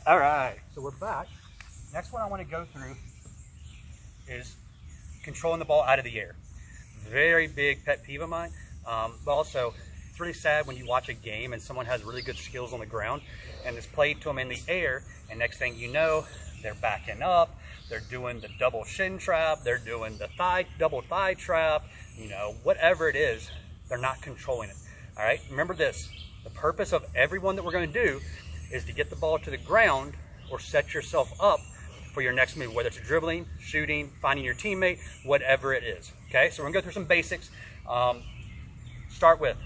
All right, so we're back. Next one I want to go through is controlling the ball out of the air. Very big pet peeve of mine. But also, it's really sad when you watch a game and someone has really good skills on the ground and it's played to them in the air, and next thing you know, they're backing up, they're doing the double shin trap, they're doing the double thigh trap, you know, whatever it is, they're not controlling it. All right, remember this, the purpose of every one that we're going to do is to get the ball to the ground or set yourself up for your next move, whether it's dribbling, shooting, finding your teammate, whatever it is. Okay, so we're gonna go through some basics. Start with,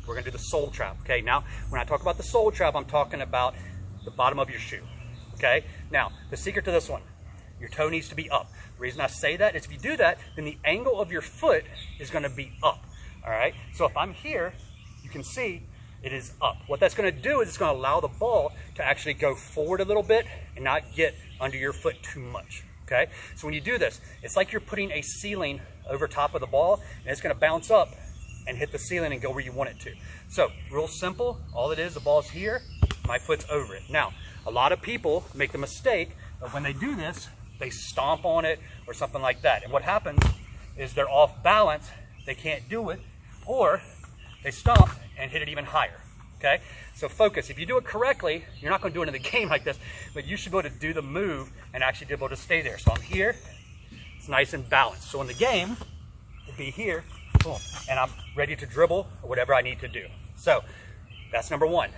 we're gonna do the sole trap. Okay, now when I talk about the sole trap, I'm talking about the bottom of your shoe. Okay, now the secret to this one, your toe needs to be up. The reason I say that is if you do that, then the angle of your foot is gonna be up. All right, so if I'm here, you can see it is up. What that's going to do is it's going to allow the ball to actually go forward a little bit and not get under your foot too much. Okay, so when you do this, it's like you're putting a ceiling over top of the ball, and it's going to bounce up and hit the ceiling and go where you want it to. So real simple, all it is, the ball's here, my foot's over it. Now, a lot of people make the mistake of when they do this, they stomp on it or something like that. And what happens is they're off balance, they can't do it, or they stomp and hit it even higher. Okay, so focus. If you do it correctly, you're not going to do it in the game like this, but you should be able to do the move and actually be able to stay there. So I'm here, it's nice and balanced. So in the game, it'll be here, boom, and I'm ready to dribble or whatever I need to do. So that's number one.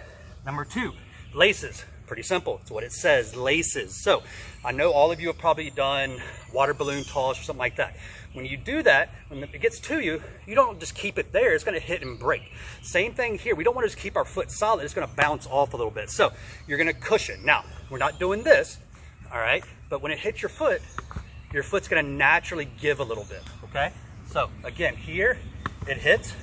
Number two, laces. Pretty simple. It's what it says, laces. So I know all of you have probably done water balloon toss or something like that. When you do that, when it gets to you, you don't just keep it there. It's going to hit and break. Same thing here. We don't want to just keep our foot solid. It's going to bounce off a little bit. So you're going to cushion. Now, we're not doing this, all right? But when it hits your foot's going to naturally give a little bit, okay? So again, here it hits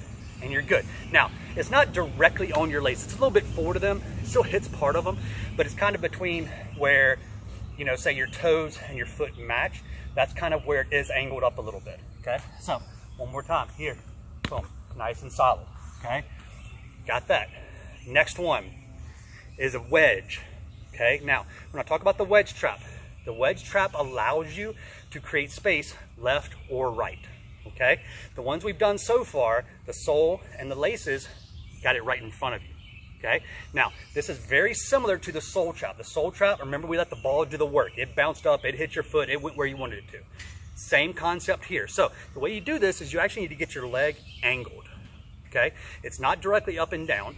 and you're good. Now, it's not directly on your lace. It's a little bit forward of them. It still hits part of them, but it's kind of between where, you know, say your toes and your foot match. That's kind of where it is angled up a little bit, okay? So, one more time, here, boom, nice and solid, okay? Got that. Next one is a wedge, okay? Now, when I talk about the wedge trap allows you to create space left or right, okay? The ones we've done so far, the sole and the laces, got it right in front of you. Okay, now this is very similar to the sole trap. The sole trap, remember, we let the ball do the work. It bounced up, it hit your foot, it went where you wanted it to. Same concept here. So the way you do this is you actually need to get your leg angled. Okay, it's not directly up and down,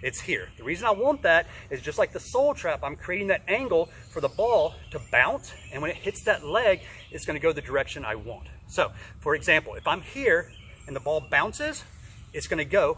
it's here. The reason I want that is just like the sole trap, I'm creating that angle for the ball to bounce, and when it hits that leg, it's going to go the direction I want. So for example, if I'm here and the ball bounces, it's going to go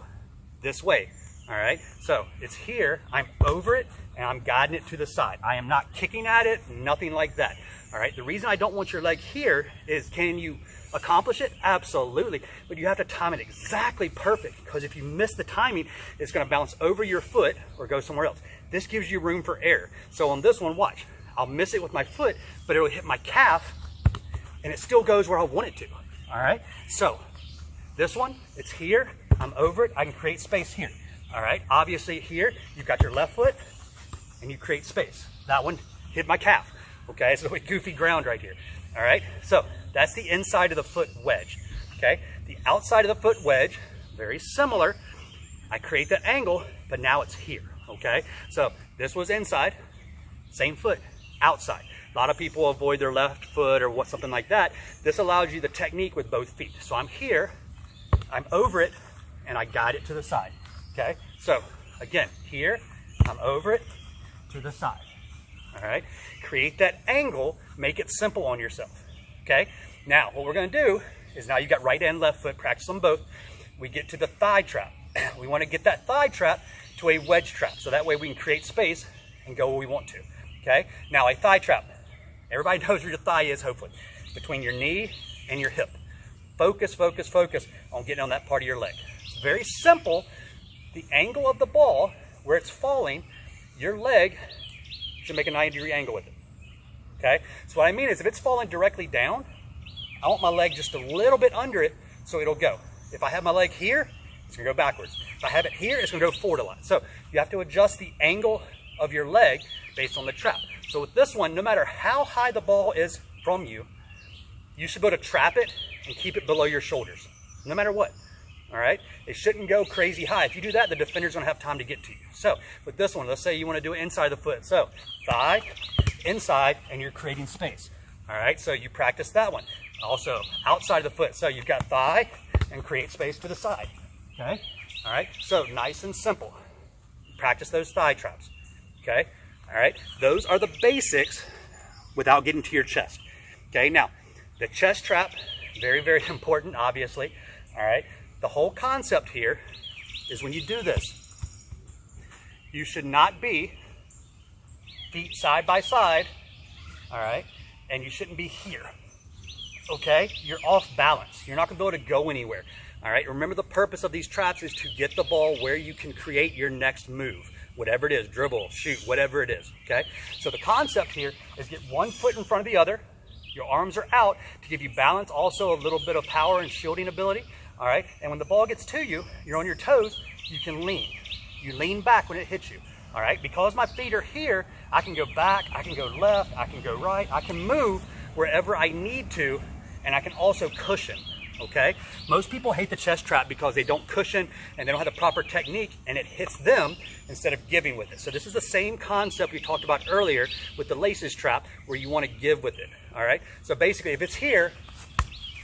this way. All right, so it's here, I'm over it, and I'm guiding it to the side. I am not kicking at it, nothing like that. All right, the reason I don't want your leg here is, can you accomplish it? Absolutely, but you have to time it exactly perfect, because if you miss the timing, it's gonna bounce over your foot or go somewhere else. This gives you room for error. So on this one, watch, I'll miss it with my foot, but it'll hit my calf, and it still goes where I want it to. All right, so this one, it's here, I'm over it, I can create space here. All right, obviously here, you've got your left foot and you create space. That one hit my calf, okay? So goofy ground right here, all right? So that's the inside of the foot wedge, okay? The outside of the foot wedge, very similar. I create that angle, but now it's here, okay? So this was inside, same foot, outside. A lot of people avoid their left foot or something like that. This allows you the technique with both feet. So I'm here, I'm over it, and I guide it to the side. Okay, so again, here, I'm over it to the side. All right, create that angle, make it simple on yourself. Okay, now what we're going to do is, now you've got right and left foot, practice them both. We get to the thigh trap. We want to get that thigh trap to a wedge trap, so that way we can create space and go where we want to. Okay, now a thigh trap, everybody knows where your thigh is, hopefully, between your knee and your hip. Focus, focus, focus on getting on that part of your leg. It's very simple. The angle of the ball, where it's falling, your leg should make a 90-degree angle with it, okay? So what I mean is, if it's falling directly down, I want my leg just a little bit under it so it'll go. If I have my leg here, it's gonna go backwards. If I have it here, it's gonna go forward a lot. So you have to adjust the angle of your leg based on the trap. So with this one, no matter how high the ball is from you, you should be able to trap it and keep it below your shoulders, no matter what. All right, it shouldn't go crazy high. If you do that, the defender's gonna have time to get to you. So with this one, let's say you wanna do it inside the foot. So thigh, inside, and you're creating space. All right, so you practice that one. Also outside of the foot. So you've got thigh and create space to the side, okay? All right, so nice and simple. Practice those thigh traps, okay? All right, those are the basics without getting to your chest. Okay, now the chest trap, very, very important, obviously. All right, the whole concept here is when you do this, you should not be feet side by side, all right, and you shouldn't be here, okay? You're off balance. You're not gonna be able to go anywhere, all right? Remember, the purpose of these traps is to get the ball where you can create your next move, whatever it is, dribble, shoot, whatever it is, okay? So the concept here is get one foot in front of the other, your arms are out to give you balance, also a little bit of power and shielding ability, all right? And when the ball gets to you, you're on your toes, you can lean. You lean back when it hits you, all right? Because my feet are here, I can go back, I can go left, I can go right, I can move wherever I need to, and I can also cushion, okay? Most people hate the chest trap because they don't cushion and they don't have the proper technique, and it hits them instead of giving with it. So this is the same concept we talked about earlier with the laces trap, where you want to give with it, all right? So basically, if it's here,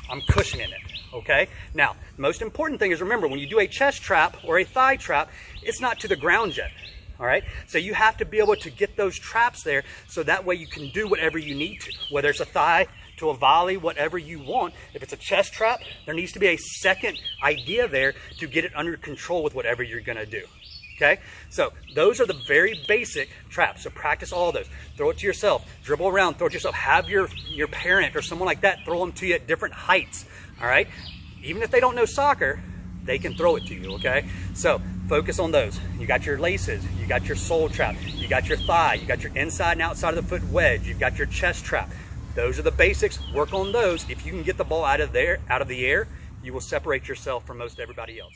I'm cushioning it, okay? Now, the most important thing is, remember, when you do a chest trap or a thigh trap, it's not to the ground yet, all right? So you have to be able to get those traps there so that way you can do whatever you need to, whether it's a thigh to a volley, whatever you want. If it's a chest trap, there needs to be a second idea there to get it under control with whatever you're gonna do, okay? So those are the very basic traps. So practice all of those. Throw it to yourself, dribble around, throw it to yourself, have your parent or someone like that throw them to you at different heights, all right? Even if they don't know soccer, they can throw it to you, okay? So focus on those. You got your laces, you got your sole trap, you got your thigh, you got your inside and outside of the foot wedge, you've got your chest trap. Those are the basics. Work on those. If you can get the ball out of the air, you will separate yourself from most everybody else.